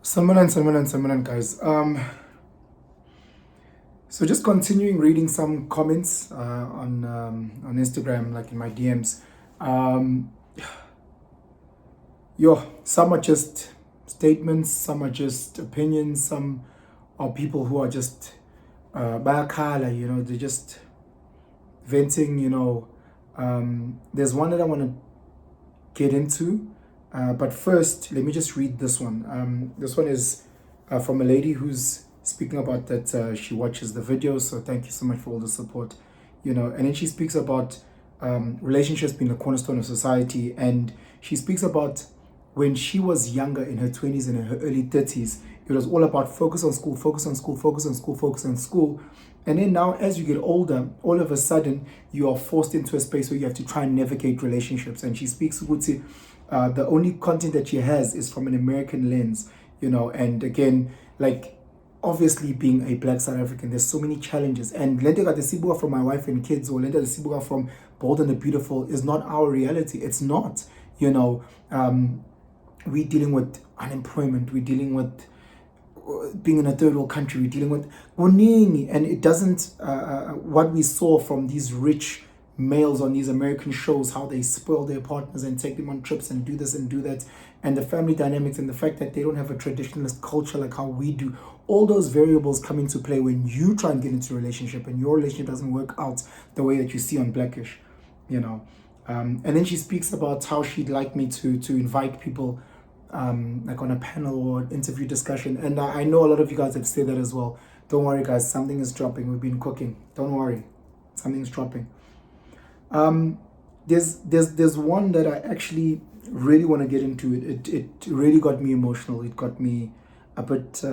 Samanan, guys. So just continuing reading some comments on Instagram, like in my DMs. Um, some are just statements, some are just opinions, some are people who are just bayakhala, they're just venting. There's one that I want to get into, but first, let me just read this one. This one is from a lady who's speaking about that she watches the videos. So thank you so much for all the support. And then she speaks about relationships being the cornerstone of society, and she speaks about when she was younger, in her 20s and in her early 30s. It was all about focus on school, focus on school, focus on school, focus on school. And then now, as you get older, all of a sudden, you are forced into a space where you have to try and navigate relationships. And she speaks about the only content that she has is from an American lens, and again, like, obviously being a black South African, there's so many challenges. And Lente the Sibuga from My Wife and Kids, or Lente the Sibuga from Bold and the Beautiful is not our reality. It's not, we're dealing with unemployment, we're dealing with being in a third world country, we're dealing with Woningi, and it doesn't what we saw from these rich males on these American shows, how they spoil their partners and take them on trips and do this and do that, and the family dynamics and the fact that they don't have a traditionalist culture like how we do. All those variables come into play when you try and get into a relationship and your relationship doesn't work out the way that you see on Blackish, and then she speaks about how she'd like me to invite people like on a panel or interview discussion. And I know a lot of you guys have said that as well. Don't worry, guys, something is dropping. We've been cooking. Don't worry, something's dropping. There's one that I actually really want to get into. It really got me emotional. It got me a bit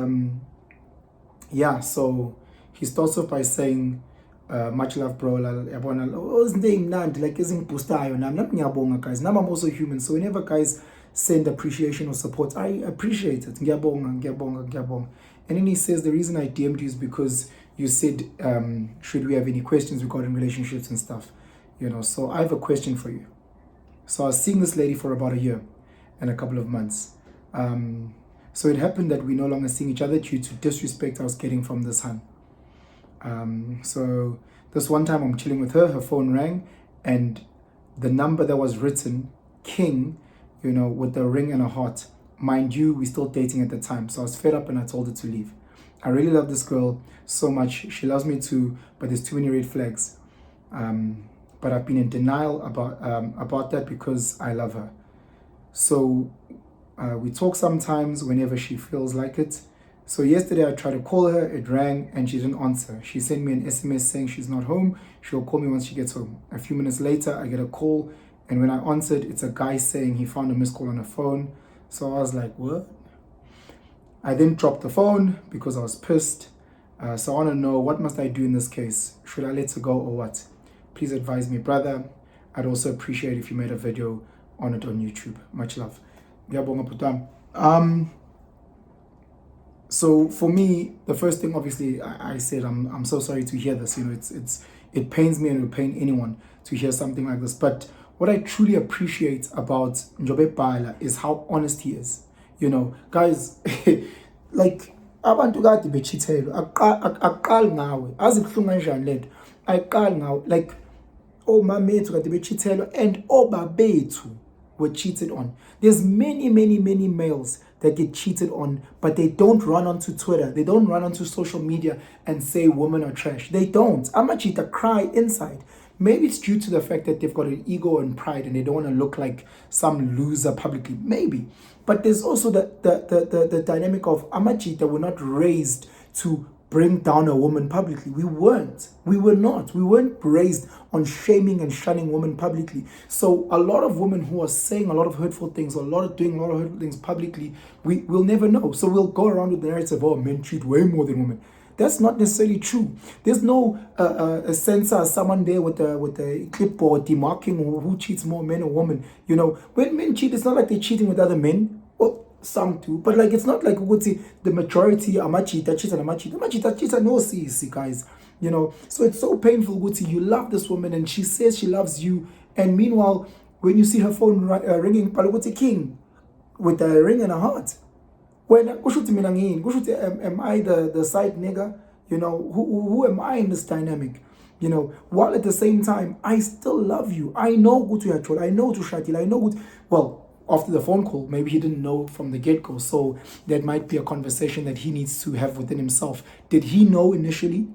So he starts off by saying, much love, bro. Like, isn't guys. I'm also human. So whenever guys send appreciation or support, I appreciate it. And then he says, the reason I DM'd you is because you said, should we have any questions regarding relationships and stuff? So I have a question for you. So I was seeing this lady for about a year and a couple of months. So it happened that we no longer seeing each other due to disrespect I was getting from this hun. So this one time I'm chilling with her phone rang, and the number that was written, King, with a ring and a heart. Mind you, we're still dating at the time. So I was fed up and I told her to leave. I really love this girl so much. She loves me too, but there's too many red flags. But I've been in denial about that because I love her. So we talk sometimes whenever she feels like it. So yesterday I tried to call her, it rang, and she didn't answer. She sent me an SMS saying she's not home. She'll call me once she gets home. A few minutes later, I get a call, and when I answered, it's a guy saying he found a missed call on her phone. So I was like, what? I then dropped the phone because I was pissed. So I want to know, what must I do in this case? Should I let her go or what? Please advise me, brother. I'd also appreciate if you made a video on it on YouTube. Much love. So for me, the first thing, obviously, I said I'm so sorry to hear this. It pains me and it will pain anyone to hear something like this. But what I truly appreciate about Njobe Bala is how honest he is. Guys, like, abantu kade bechithelo aqal ngawe azibuhlungu kanjani lento ayiqali ngawe, like omamethu kade bechithelo and obabethu were cheated on. There's many males that get cheated on, but they don't run onto Twitter, they don't run onto social media and say women are trash. They don't. Amachita cry inside. Maybe it's due to the fact that they've got an ego and pride and they don't want to look like some loser publicly. Maybe. But there's also the dynamic of Amachita were not raised to bring down a woman publicly. We weren't. We were not. We weren't raised on shaming and shunning women publicly. So a lot of women who are saying a lot of hurtful things, doing a lot of hurtful things publicly, we'll never know. So we'll go around with the narrative, oh, men cheat way more than women. That's not necessarily true. There's no a censor, someone there with a clipboard demarking who cheats more, men or women. When men cheat, it's not like they're cheating with other men. Well, some do, but like it's not like we would say the majority amachita cheats and amachita cheats and no see guys. So it's so painful. Guti, you love this woman and she says she loves you, and meanwhile, when you see her phone ringing, Palaguti King with a ring and a heart. When am I the side nigger? You know, who am I in this dynamic? You know, while at the same time, I still love you. I know good to Yachol, I know to Shakil, I know good. Well, after the phone call, maybe he didn't know from the get-go. So that might be a conversation that he needs to have within himself. Did he know initially?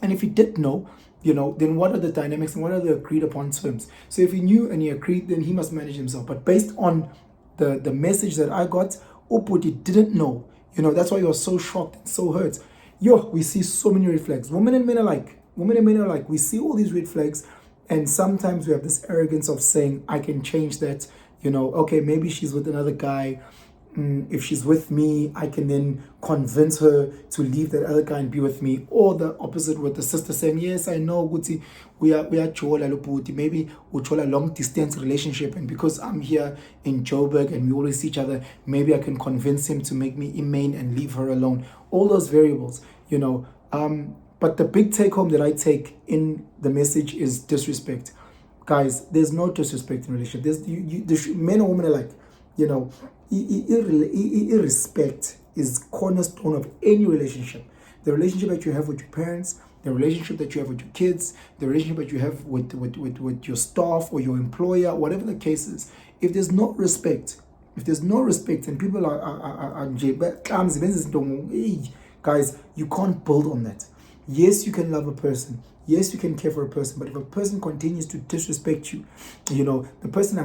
And if he did know, you know, then what are the dynamics and what are the agreed upon terms? So if he knew and he agreed, then he must manage himself. But based on the message that I got, Uputi didn't know. You know, that's why he was so shocked and so hurt. Yo, we see so many red flags. Women and men are like, we see all these red flags, and sometimes we have this arrogance of saying, I can change that. You know, okay, maybe she's with another guy. If she's with me, I can then convince her to leave that other guy and be with me. Or the opposite, with the sister saying, yes, I know, Guti, we are chola luputi. Maybe we chola long distance relationship, and because I'm here in Joburg and we always see each other, maybe I can convince him to make me imane and leave her alone. All those variables, you know. But the big take home that I take in the message is disrespect. Guys, there's no disrespect in relationship. Men and women are like, you know, irrespect is cornerstone of any relationship. The relationship that you have with your parents, the relationship that you have with your kids, the relationship that you have with your staff or your employer, whatever the case is. If there's no respect, and people are guys, you can't build on that. Yes, you can love a person. Yes, you can care for a person. But if a person continues to disrespect you, you know, the person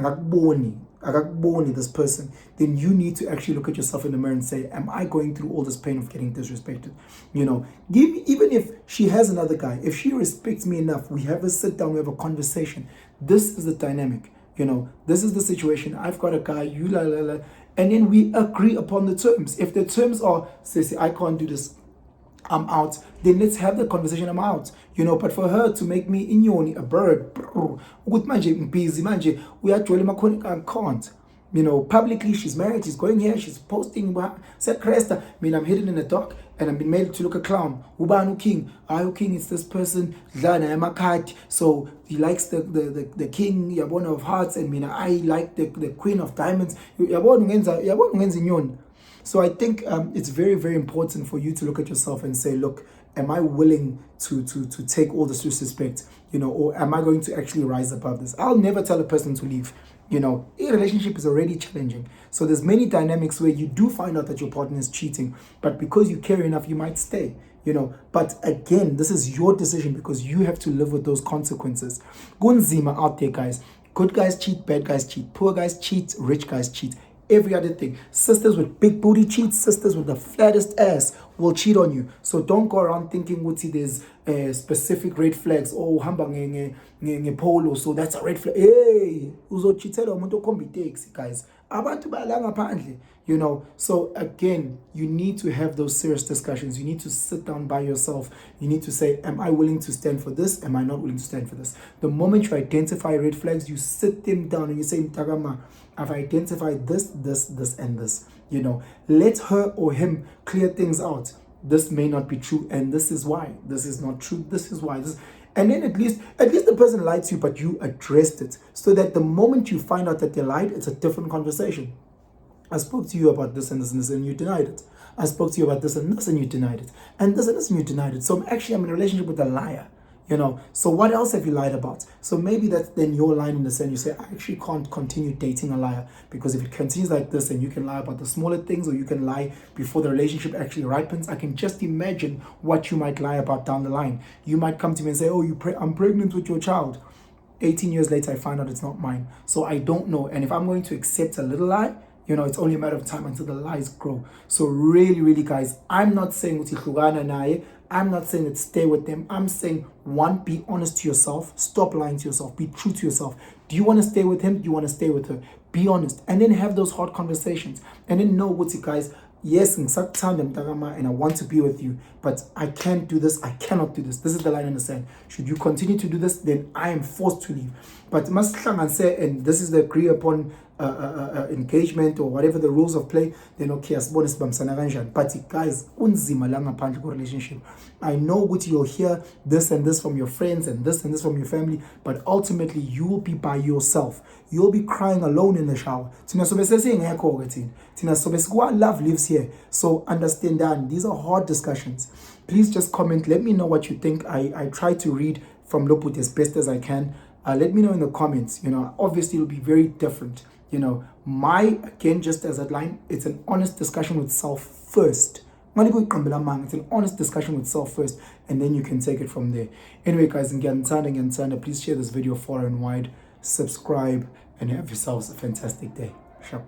this person, then you need to actually look at yourself in the mirror and say, am I going through all this pain of getting disrespected? You know, even if she has another guy, if she respects me enough, we have a sit down, we have a conversation. This is the dynamic. You know, this is the situation. I've got a guy, you la la la, and then we agree upon the terms. If the terms are, say, I can't do this, I'm out, then let's have the conversation, I'm out. You know, but for her to make me inyoni, a bird, busy manje, we actually I can't. You know, publicly she's married, she's going here, she's posting, said Cresta, I mean, I'm hidden in the dark and I'm being made to look a clown. Ubanu King, King, it's this person, Lana Amakat, so he likes the king, Yabona of hearts, and I like the queen of diamonds. So I think it's very, very important for you to look at yourself and say, look, am I willing to take all this disrespect, you know, or am I going to actually rise above this? I'll never tell a person to leave. You know, a relationship is already challenging. So there's many dynamics where you do find out that your partner is cheating, but because you care enough, you might stay, you know. But again, this is your decision because you have to live with those consequences. Gunzima out there, guys. Good guys cheat, bad guys cheat, poor guys cheat, rich guys cheat. Every other thing. Sisters with big booty cheat, sisters with the flattest ass will cheat on you. So don't go around thinking there's specific red flags. Oh, hamba nge polo, so that's a red flag. Hey, uzochithela umuntu okhomba itaxi, guys. Abantu bayalanga phandle, you know. So again, you need to have those serious discussions. You need to sit down by yourself. You need to say, am I willing to stand for this? Am I not willing to stand for this? The moment you identify red flags, you sit them down and you say, Mtagama, I've identified this, and this. You know, let her or him clear things out. This may not be true, and this is why. This is not true. This is why. And then at least the person lied to you, but you addressed it. So that the moment you find out that they lied, it's a different conversation. I spoke to you about this and this and this, and you denied it. I spoke to you about this and this, and you denied it. And this and this, and you denied it. So I'm in a relationship with a liar. You know, so what else have you lied about? So maybe that's then your line in the sand. You say, I actually can't continue dating a liar, because if it continues like this, and you can lie about the smaller things, or you can lie before the relationship actually ripens, I can just imagine what you might lie about down the line. You might come to me and say, oh, I'm pregnant with your child. 18 years later, I find out it's not mine. So I don't know. And if I'm going to accept a little lie, you know, it's only a matter of time until the lies grow. So really, really, guys, I'm not saying I'm not saying that stay with them. I'm saying, one, be honest to yourself. Stop lying to yourself. Be true to yourself. Do you want to stay with him? Do you want to stay with her? Be honest. And then have those hard conversations. And then know, guys, yes, and I want to be with you, but I can't do this. I cannot do this. This is the line in the sand. Should you continue to do this, then I am forced to leave. But and this is the agree upon engagement or whatever the rules of play, then okay, asibone sibambisana kanjani. But guys, unzima la ngaphandle ko relationship. I know ukuthi you'll hear this and this from your friends and this from your family, but ultimately you will be by yourself. You'll be crying alone in the shower. Tina sobe sesingekho ke thina. Tina sobe sikwa love lives here. So understand that these are hard discussions. Please just comment. Let me know what you think. I try to read from Loput as best as I can. Let me know in the comments. You know, obviously it'll be very different. You know, again, just as a line, it's an honest discussion with self first. It's an honest discussion with self first, and then you can take it from there. Anyway, guys, please share this video far and wide, subscribe, and have yourselves a fantastic day. Sure.